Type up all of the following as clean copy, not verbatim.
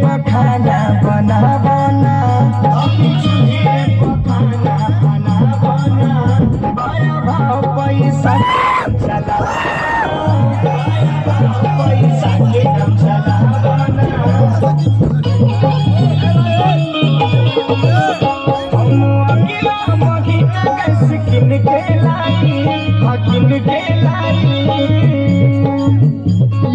पखाना बना बना पखाना बना बना बड़ा भाव पैसा चला पैसा के नाम चला किन के लाई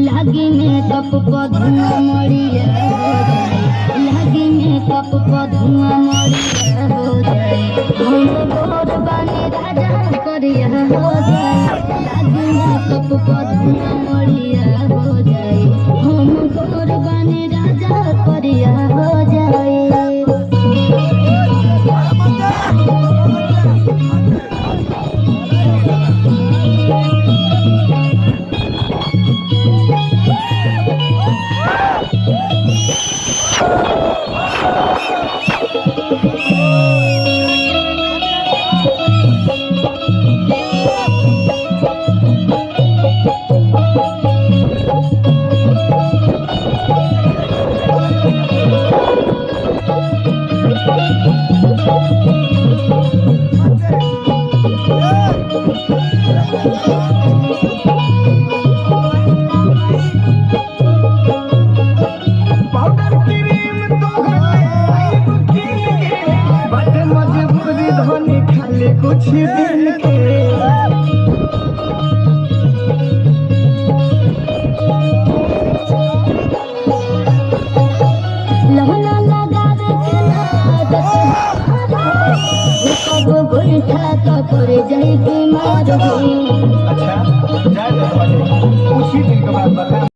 लागी में कप धुआं मरिया हो जाए, लागी में कप धुआं मरिया हो जाए, हम गोर बानी राजा करिया हो जाए, लागी में कप धुआं मरिया हो जाए, हम गोर बानी राजा करिया हो जाए। कुछ दिन के लहना लगावे के कब बैठा कर जाए बीमार हो। अच्छा, उसी दिन के बाद